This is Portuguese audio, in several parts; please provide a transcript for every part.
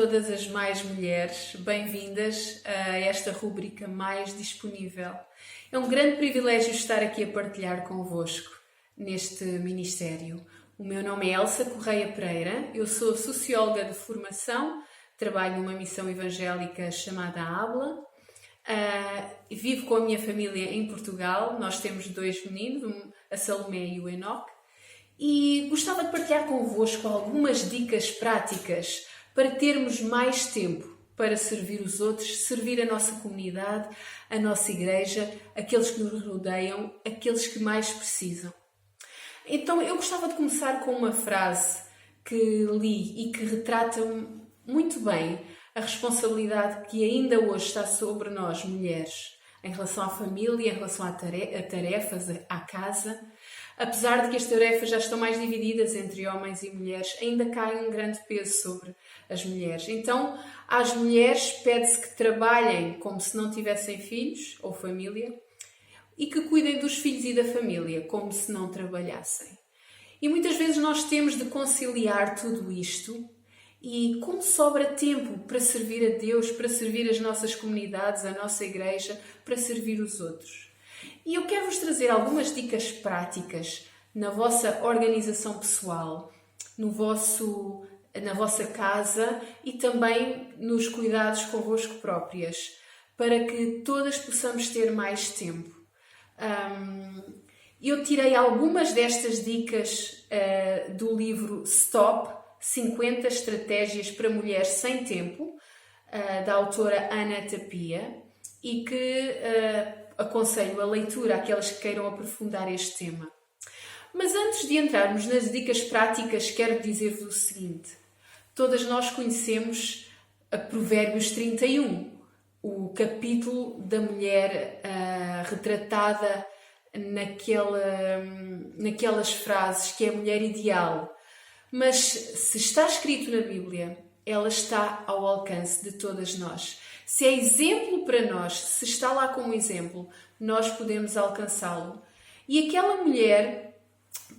todas as mais mulheres, bem-vindas a esta rubrica mais disponível. É um grande privilégio estar aqui a partilhar convosco neste ministério. O meu nome é Elsa Correia Pereira, eu sou socióloga de formação, trabalho numa missão evangélica chamada ABLA, vivo com a minha família em Portugal, nós temos 2 meninos, a Salomé e o Enoque, e gostava de partilhar convosco algumas dicas práticas para termos mais tempo para servir os outros, servir a nossa comunidade, a nossa igreja, aqueles que nos rodeiam, aqueles que mais precisam. Então eu gostava de começar com uma frase que li e que retrata muito bem a responsabilidade que ainda hoje está sobre nós, mulheres, em relação à família, em relação a tarefas, à casa. Apesar de que as tarefas já estão mais divididas entre homens e mulheres, ainda cai um grande peso sobre as mulheres. Então, às mulheres pede-se que trabalhem como se não tivessem filhos ou família e que cuidem dos filhos e da família como se não trabalhassem. E muitas vezes nós temos de conciliar tudo isto e como sobra tempo para servir a Deus, para servir as nossas comunidades, a nossa igreja, para servir os outros. E eu quero-vos trazer algumas dicas práticas na vossa organização pessoal, na vossa casa e também nos cuidados convosco próprias, para que todas possamos ter mais tempo. Eu tirei algumas destas dicas do livro Stop, 50 estratégias para mulheres sem tempo, da autora Anna Tapia, e que aconselho a leitura àquelas que queiram aprofundar este tema. Mas antes de entrarmos nas dicas práticas, quero dizer-vos o seguinte. Todas nós conhecemos a Provérbios 31, o capítulo da mulher retratada naquelas frases que é a mulher ideal. Mas se está escrito na Bíblia, ela está ao alcance de todas nós. Se é exemplo para nós, se está lá como exemplo, nós podemos alcançá-lo. E aquela mulher,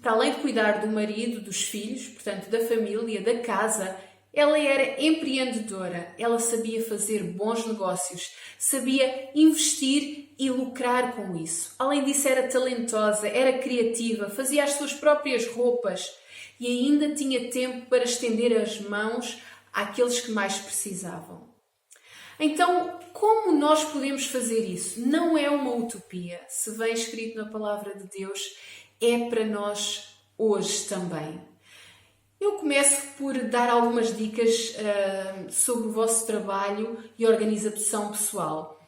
para além de cuidar do marido, dos filhos, portanto da família, da casa, ela era empreendedora, ela sabia fazer bons negócios, sabia investir e lucrar com isso. Além disso, era talentosa, era criativa, fazia as suas próprias roupas e ainda tinha tempo para estender as mãos àqueles que mais precisavam. Então, como nós podemos fazer isso? Não é uma utopia. Se vem escrito na Palavra de Deus, é para nós hoje também. Eu começo por dar algumas dicas sobre o vosso trabalho e organização pessoal.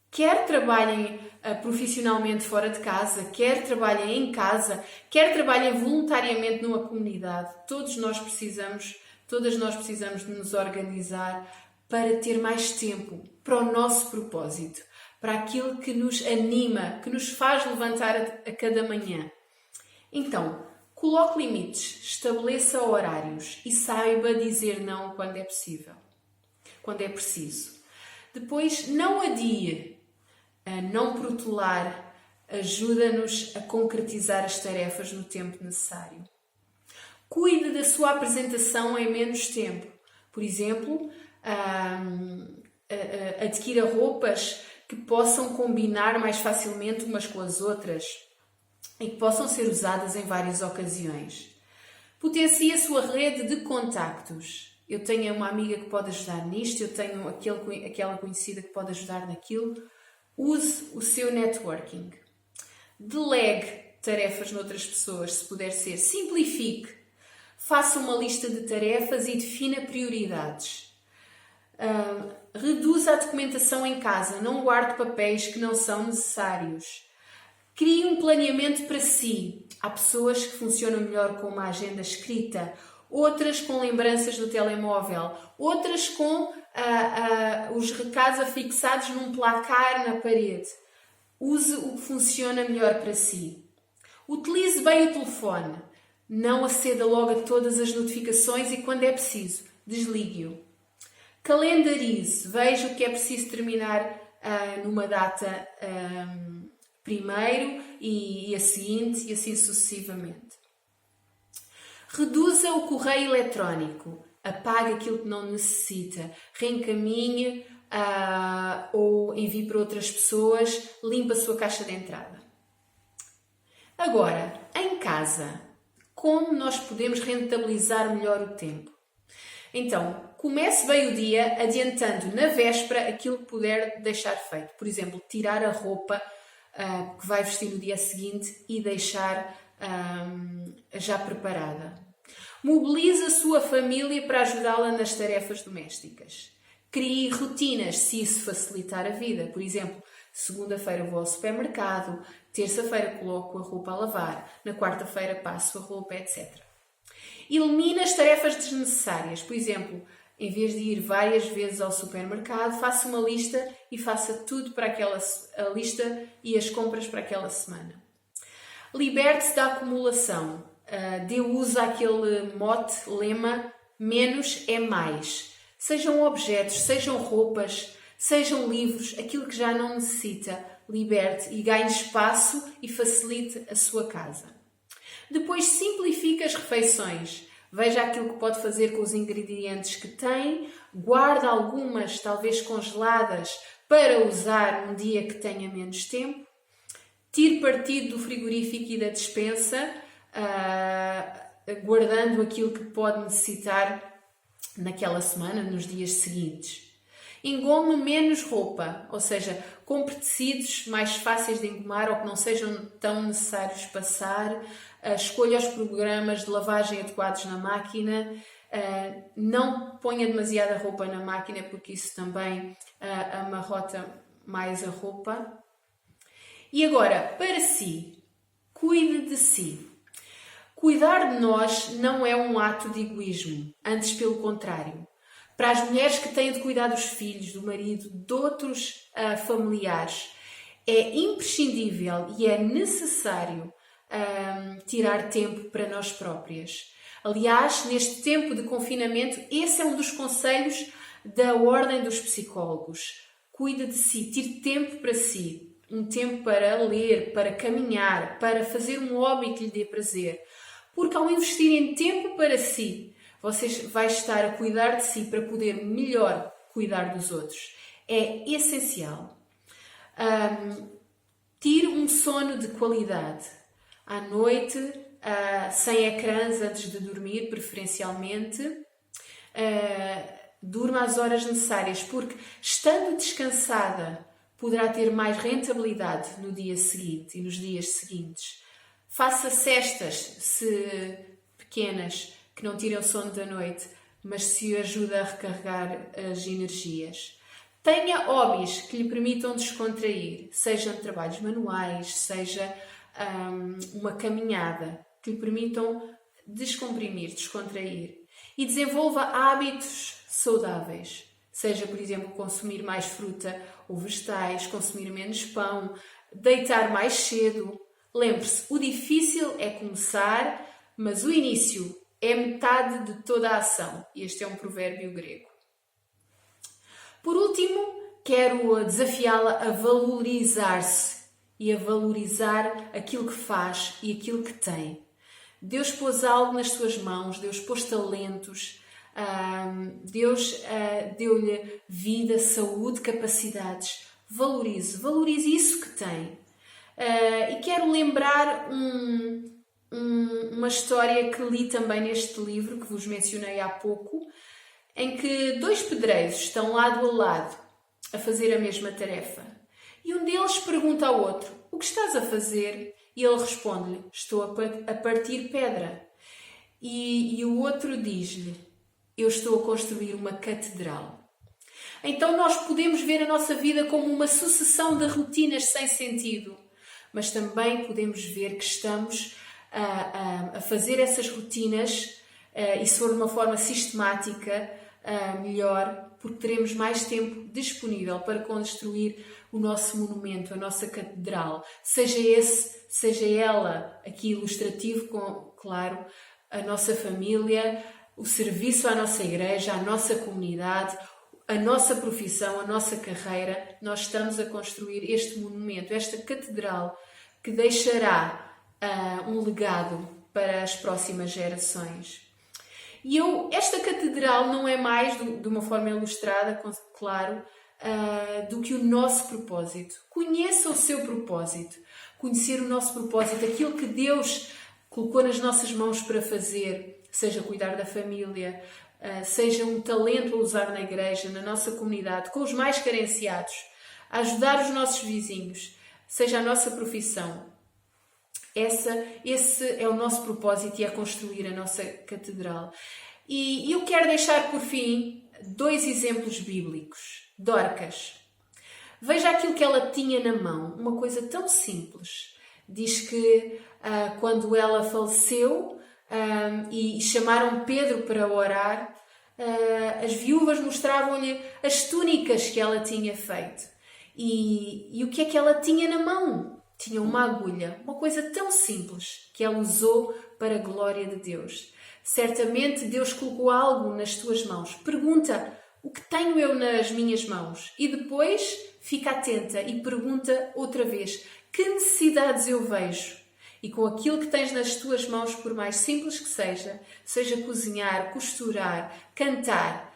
Quer trabalhem profissionalmente fora de casa, quer trabalhem em casa, quer trabalhem voluntariamente numa comunidade. Todas nós precisamos de nos organizar para ter mais tempo para o nosso propósito, para aquilo que nos anima, que nos faz levantar a cada manhã. Então, coloque limites, estabeleça horários e saiba dizer não quando é possível, quando é preciso. Depois, não adie, não protelar, ajuda-nos a concretizar as tarefas no tempo necessário. Cuide da sua apresentação em menos tempo. Por exemplo, adquira roupas que possam combinar mais facilmente umas com as outras e que possam ser usadas em várias ocasiões. Potencie a sua rede de contactos. Eu tenho uma amiga que pode ajudar nisto, eu tenho aquela conhecida que pode ajudar naquilo. Use o seu networking. Delegue tarefas noutras pessoas, se puder ser. Simplifique. Faça uma lista de tarefas e defina prioridades. Reduza a documentação em casa, não guarde papéis que não são necessários. Crie um planeamento para si. Há pessoas que funcionam melhor com uma agenda escrita, outras com lembranças do telemóvel, outras com os recados afixados num placar na parede. Use o que funciona melhor para si. Utilize bem o telefone. Não aceda logo a todas as notificações e, quando é preciso, desligue-o. Calendarize, veja o que é preciso terminar numa data primeiro e a seguinte e assim sucessivamente. Reduza o correio eletrónico. apague aquilo que não necessita, reencaminhe ou envie para outras pessoas, limpe a sua caixa de entrada. Agora, em casa, como nós podemos rentabilizar melhor o tempo? Então, comece bem o dia adiantando na véspera aquilo que puder deixar feito. Por exemplo, tirar a roupa que vai vestir no dia seguinte e deixar já preparada. Mobilize a sua família para ajudá-la nas tarefas domésticas. Crie rotinas, se isso facilitar a vida. Por exemplo, segunda-feira vou ao supermercado, terça-feira coloco a roupa a lavar, na quarta-feira passo a roupa, etc. Elimine as tarefas desnecessárias. Por exemplo, em vez de ir várias vezes ao supermercado, faça uma lista e faça tudo para a lista e as compras para aquela semana. Liberte-se da acumulação. Dê uso àquele lema, menos é mais. Sejam objetos, sejam roupas, sejam livros, aquilo que já não necessita, liberte e ganhe espaço e facilite a sua casa. Depois simplifique as refeições. Veja aquilo que pode fazer com os ingredientes que tem, guarde algumas, talvez congeladas, para usar um dia que tenha menos tempo. Tire partido do frigorífico e da despensa, guardando aquilo que pode necessitar naquela semana, nos dias seguintes. Engome menos roupa, ou seja, compre tecidos mais fáceis de engomar ou que não sejam tão necessários passar. Escolha os programas de lavagem adequados na máquina. Não ponha demasiada roupa na máquina porque isso também amarrota mais a roupa. E agora, para si, cuide de si. Cuidar de nós não é um ato de egoísmo, antes pelo contrário. Para as mulheres que têm de cuidar dos filhos, do marido, de outros familiares, é imprescindível e é necessário tirar tempo para nós próprias. Aliás, neste tempo de confinamento, esse é um dos conselhos da Ordem dos Psicólogos. Cuide de si, tire tempo para si. Um tempo para ler, para caminhar, para fazer um hobby que lhe dê prazer. Porque ao investir em tempo para si, você vai estar a cuidar de si para poder melhor cuidar dos outros. É essencial. Tire um sono de qualidade. À noite, sem ecrãs antes de dormir, preferencialmente. Durma às horas necessárias, porque estando descansada, poderá ter mais rentabilidade no dia seguinte e nos dias seguintes. Faça cestas, se pequenas, que não tiram sono da noite, mas se ajuda a recarregar as energias. Tenha hobbies que lhe permitam descontrair, sejam trabalhos manuais, seja uma caminhada, que lhe permitam descomprimir, descontrair. E desenvolva hábitos saudáveis. Seja, por exemplo, consumir mais fruta ou vegetais, consumir menos pão, deitar mais cedo. Lembre-se, o difícil é começar, mas o início é metade de toda a ação. Este é um provérbio grego. Por último, quero desafiá-la a valorizar-se e a valorizar aquilo que faz e aquilo que tem. Deus pôs algo nas suas mãos, Deus pôs talentos, Deus deu-lhe vida, saúde, capacidades. Valorize isso que tem. E quero lembrar uma história que li também neste livro, que vos mencionei há pouco, em que dois pedreiros estão lado a lado a fazer a mesma tarefa. E um deles pergunta ao outro: "O que estás a fazer?" E ele responde-lhe: "Estou a partir pedra." E o outro diz-lhe: "Eu estou a construir uma catedral." Então nós podemos ver a nossa vida como uma sucessão de rotinas sem sentido, mas também podemos ver que estamos a fazer essas rotinas e se for de uma forma sistemática, melhor, porque teremos mais tempo disponível para construir o nosso monumento, a nossa catedral, seja ela aqui ilustrativo, claro, a nossa família, o serviço à nossa igreja, à nossa comunidade, a nossa profissão, a nossa carreira. Nós estamos a construir este monumento, esta catedral, que deixará um legado para as próximas gerações. E esta catedral não é mais, de uma forma ilustrada, claro, do que o nosso propósito. Conheça o seu propósito. Conhecer o nosso propósito, aquilo que Deus colocou nas nossas mãos para fazer, seja cuidar da família, seja um talento a usar na igreja, na nossa comunidade, com os mais carenciados, a ajudar os nossos vizinhos, seja a nossa profissão. Esse é o nosso propósito e é construir a nossa catedral. E eu quero deixar por fim 2 exemplos bíblicos. Dorcas. Veja aquilo que ela tinha na mão, uma coisa tão simples. Diz que quando ela faleceu e chamaram Pedro para orar, as viúvas mostravam-lhe as túnicas que ela tinha feito. E o que é que ela tinha na mão? Tinha uma agulha, uma coisa tão simples que ela usou para a glória de Deus. Certamente Deus colocou algo nas tuas mãos. Pergunta: o que tenho eu nas minhas mãos? E depois fica atenta e pergunta outra vez: que necessidades eu vejo? E com aquilo que tens nas tuas mãos, por mais simples que seja cozinhar, costurar, cantar,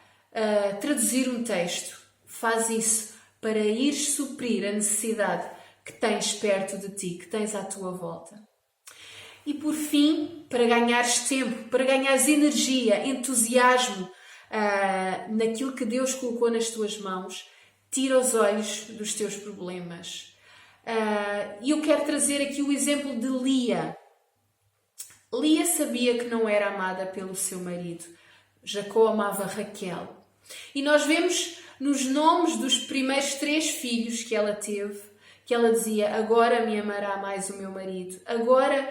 traduzir um texto, faz isso para ir suprir a necessidade que tens perto de ti, que tens à tua volta. E por fim, para ganhares tempo, para ganhares energia, entusiasmo naquilo que Deus colocou nas tuas mãos, tira os olhos dos teus problemas. E eu quero trazer aqui o exemplo de Lia. Lia sabia que não era amada pelo seu marido. Jacó amava Raquel. E nós vemos nos nomes dos primeiros 3 filhos que ela teve, que ela dizia: agora me amará mais o meu marido, agora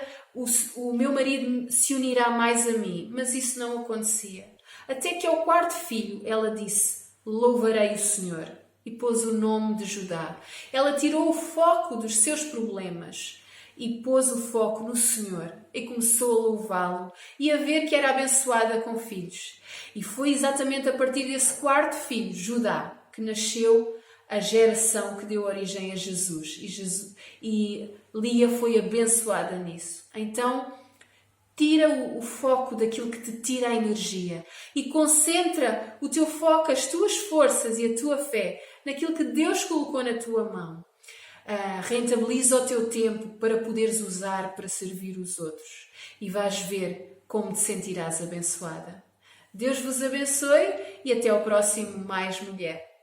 o meu marido se unirá mais a mim. Mas isso não acontecia. Até que ao 4º filho ela disse: louvarei o Senhor. E pôs o nome de Judá. Ela tirou o foco dos seus problemas e pôs o foco no Senhor. E começou a louvá-lo e a ver que era abençoada com filhos. E foi exatamente a partir desse 4º filho, Judá, que nasceu a geração que deu origem a Jesus. E Lia foi abençoada nisso. Então, tira o foco daquilo que te tira a energia e concentra o teu foco, as tuas forças e a tua fé naquilo que Deus colocou na tua mão. Rentabiliza o teu tempo para poderes usar para servir os outros e vais ver como te sentirás abençoada. Deus vos abençoe e até ao próximo Mais Mulher.